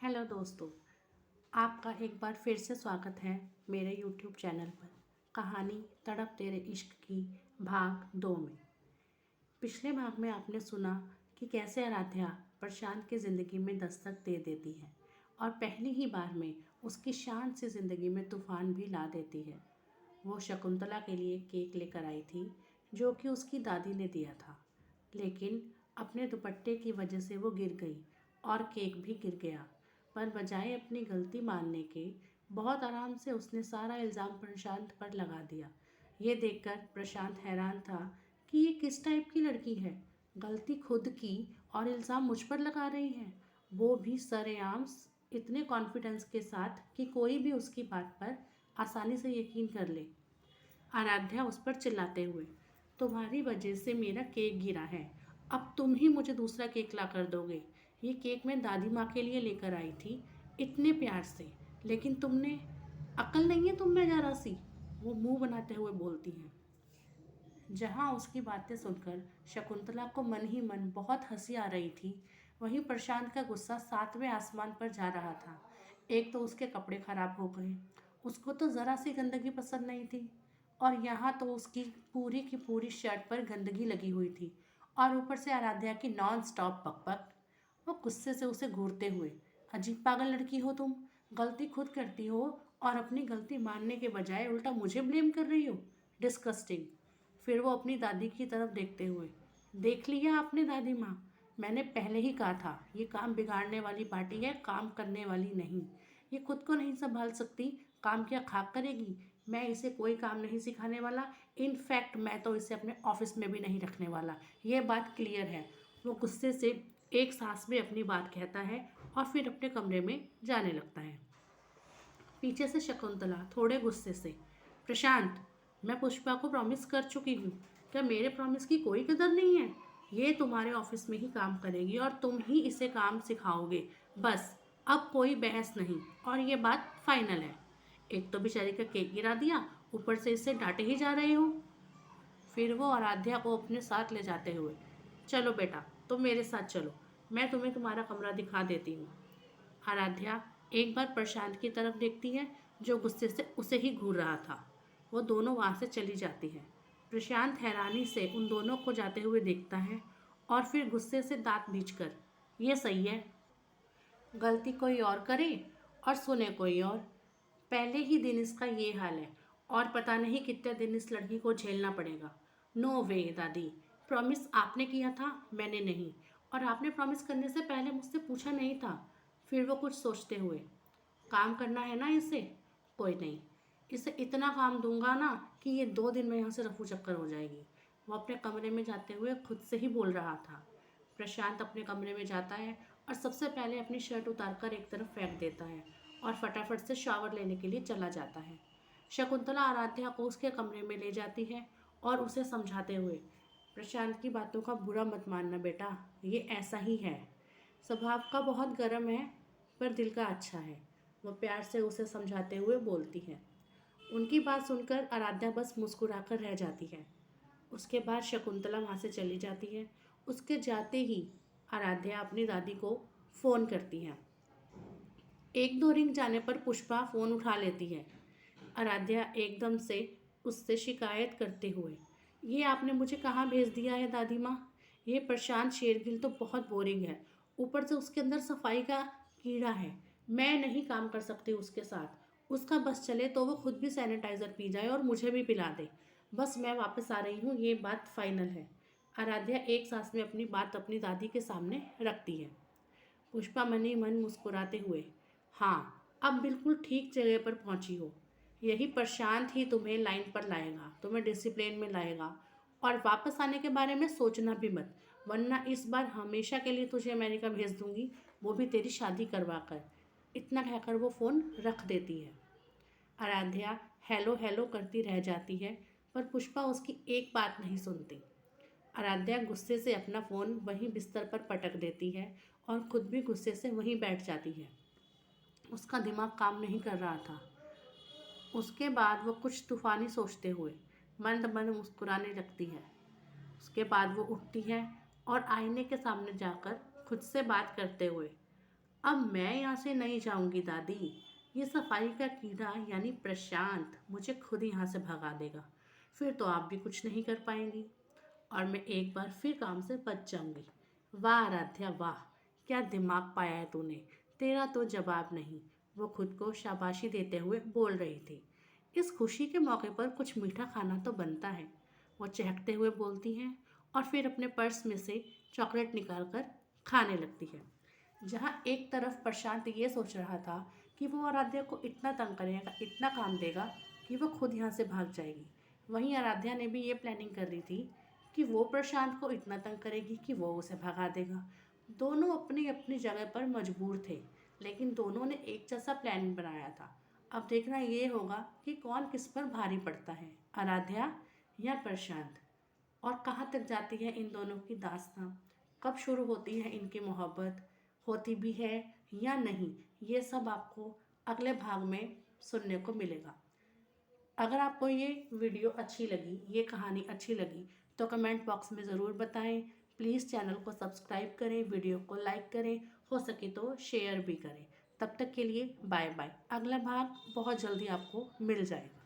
Hello दोस्तों, आपका एक बार फिर से स्वागत है मेरे यूट्यूब चैनल पर कहानी तड़प तेरे इश्क की भाग 2 में। पिछले भाग में आपने सुना कि कैसे आराध्या प्रशांत की ज़िंदगी में दस्तक दे देती है और पहली ही बार में उसकी शांत सी ज़िंदगी में तूफान भी ला देती है। वो शकुंतला के लिए केक लेकर आई थी जो कि उसकी दादी ने दिया था, लेकिन अपने दुपट्टे की वजह से वो गिर गई और केक भी गिर गया। पर बजाय अपनी गलती मानने के बहुत आराम से उसने सारा इल्ज़ाम प्रशांत पर लगा दिया। ये देखकर प्रशांत हैरान था कि ये किस टाइप की लड़की है, गलती खुद की और इल्ज़ाम मुझ पर लगा रही है, वो भी सरेआम, इतने कॉन्फिडेंस के साथ कि कोई भी उसकी बात पर आसानी से यकीन कर ले। आराध्या उस पर चिल्लाते हुए, तुम्हारी वजह से मेरा केक गिरा है, अब तुम ही मुझे दूसरा केक ला कर दोगे। ये केक मैं दादी माँ के लिए लेकर आई थी, इतने प्यार से, लेकिन तुमने, अकल नहीं है तुम में जरा सी, वो मुंह बनाते हुए बोलती हैं। जहाँ उसकी बातें सुनकर शकुंतला को मन ही मन बहुत हंसी आ रही थी, वहीं प्रशांत का गुस्सा सातवें आसमान पर जा रहा था। एक तो उसके कपड़े खराब हो गए, उसको तो ज़रा सी गंदगी पसंद नहीं थी, और यहाँ तो उसकी पूरी की पूरी शर्ट पर गंदगी लगी हुई थी, और ऊपर से आराध्या की नॉन स्टॉप बकबक। वो गुस्से से उसे घूरते हुए, अजीब पागल लड़की हो तुम, गलती खुद करती हो और अपनी गलती मानने के बजाय उल्टा मुझे ब्लेम कर रही हो, डिस्कस्टिंग। फिर वो अपनी दादी की तरफ देखते हुए, देख लिया आपने दादी माँ, मैंने पहले ही कहा था ये काम बिगाड़ने वाली पार्टी है, काम करने वाली नहीं। ये खुद को नहीं संभाल सकती, काम क्या खाक करेगी। मैं इसे कोई काम नहीं सिखाने वाला, इनफैक्ट मैं तो इसे अपने ऑफिस में भी नहीं रखने वाला, ये बात क्लियर है। वो गुस्से से एक सांस में अपनी बात कहता है और फिर अपने कमरे में जाने लगता है। पीछे से शकुंतला थोड़े गुस्से से, प्रशांत, मैं पुष्पा को प्रॉमिस कर चुकी हूँ, क्या मेरे प्रॉमिस की कोई कदर नहीं है। ये तुम्हारे ऑफिस में ही काम करेगी और तुम ही इसे काम सिखाओगे, बस, अब कोई बहस नहीं, और ये बात फाइनल है। एक तो बेचारी का केक गिरा दिया, ऊपर से इससे डांटे ही जा रहे हो। फिर वो आराध्या को अपने साथ ले जाते हुए, चलो बेटा, तुम मेरे साथ चलो, मैं तुम्हें तुम्हारा कमरा दिखा देती हूँ। आराध्या एक बार प्रशांत की तरफ देखती है जो गुस्से से उसे ही घूर रहा था। वो दोनों वहाँ से चली जाती है। प्रशांत हैरानी से उन दोनों को जाते हुए देखता है और फिर गुस्से से दांत भींचकर, ये सही है, गलती कोई और करे और सुने कोई और। पहले ही दिन इसका ये हाल है और पता नहीं कितने दिन इस लड़की को झेलना पड़ेगा। नो वे दादी, प्रॉमिस आपने किया था, मैंने नहीं, और आपने प्रॉमिस करने से पहले मुझसे पूछा नहीं था। फिर वो कुछ सोचते हुए, काम करना है ना इसे, कोई नहीं, इसे इतना काम दूंगा ना कि ये 2 दिन में यहाँ से रफू चक्कर हो जाएगी। वो अपने कमरे में जाते हुए खुद से ही बोल रहा था। प्रशांत अपने कमरे में जाता है और सबसे पहले अपनी शर्ट उतारकर एक तरफ फेंक देता है और फटाफट से शावर लेने के लिए चला जाता है। शकुंतला आराध्या को उसके कमरे में ले जाती है और उसे समझाते हुए, प्रशांत की बातों का बुरा मत मानना बेटा, ये ऐसा ही है, स्वभाव का बहुत गर्म है पर दिल का अच्छा है। वो प्यार से उसे समझाते हुए बोलती है। उनकी बात सुनकर आराध्या बस मुस्कुराकर रह जाती है। उसके बाद शकुंतला वहाँ से चली जाती है। उसके जाते ही आराध्या अपनी दादी को फ़ोन करती है। एक दो रिंग जाने पर पुष्पा फ़ोन उठा लेती है। आराध्या एकदम से उससे शिकायत करते हुए, ये आपने मुझे कहाँ भेज दिया है दादी माँ, ये प्रशांत शेरगिल तो बहुत बोरिंग है, ऊपर से उसके अंदर सफाई का कीड़ा है, मैं नहीं काम कर सकती उसके साथ, उसका बस चले तो वो खुद भी सैनिटाइज़र पी जाए और मुझे भी पिला दे, बस मैं वापस आ रही हूँ, ये बात फाइनल है। आराध्या एक सांस में अपनी बात अपनी दादी के सामने रखती है। पुष्पा मन ही मन मुस्कुराते हुए, हाँ, अब बिल्कुल ठीक जगह पर पहुंची हो, यही प्रशांत ही तुम्हें लाइन पर लाएगा, तुम्हें डिसिप्लिन में लाएगा, और वापस आने के बारे में सोचना भी मत, वरना इस बार हमेशा के लिए तुझे अमेरिका भेज दूंगी, वो भी तेरी शादी करवा कर। इतना कहकर वो फ़ोन रख देती है। आराध्या हेलो हेलो करती रह जाती है पर पुष्पा उसकी एक बात नहीं सुनती। आराध्या गुस्से से अपना फ़ोन वहीं बिस्तर पर पटक देती है और खुद भी गुस्से से वहीं बैठ जाती है। उसका दिमाग काम नहीं कर रहा था। उसके बाद वो कुछ तूफ़ानी सोचते हुए मंद मंद मुस्कुराने लगती है। उसके बाद वो उठती है और आईने के सामने जाकर खुद से बात करते हुए, अब मैं यहाँ से नहीं जाऊंगी दादी। ये सफाई का कीड़ा यानी प्रशांत मुझे खुद यहाँ से भगा देगा। फिर तो आप भी कुछ नहीं कर पाएंगी और मैं एक बार फिर काम से बच जाऊंगी। वाह आराध्या वाह, क्या दिमाग पाया है तूने। तेरा तो जवाब नहीं। वो खुद को शाबाशी देते हुए बोल रही थी। इस खुशी के मौके पर कुछ मीठा खाना तो बनता है, वो चहकते हुए बोलती हैं और फिर अपने पर्स में से चॉकलेट निकालकर खाने लगती है। जहाँ एक तरफ प्रशांत ये सोच रहा था कि वो आराध्या को इतना तंग करेगा, इतना काम देगा कि वो खुद यहाँ से भाग जाएगी, वहीं आराध्या ने भी ये प्लानिंग कर रही थी कि वो प्रशांत को इतना तंग करेगी कि वो उसे भगा देगा। दोनों अपनी अपनी जगह पर मजबूर थे, लेकिन दोनों ने एक जैसा प्लान बनाया था। अब देखना ये होगा कि कौन किस पर भारी पड़ता है, आराध्या या प्रशांत। और कहाँ तक जाती है इन दोनों की दास्तां, कब शुरू होती है इनकी मोहब्बत, होती भी है या नहीं, ये सब आपको अगले भाग में सुनने को मिलेगा। अगर आपको ये वीडियो अच्छी लगी, ये कहानी अच्छी लगी, तो कमेंट बॉक्स में ज़रूर बताएं। प्लीज़ चैनल को सब्सक्राइब करें, वीडियो को लाइक करें, हो सके तो शेयर भी करें। तब तक के लिए बाय बाय। अगला भाग बहुत जल्दी आपको मिल जाएगा।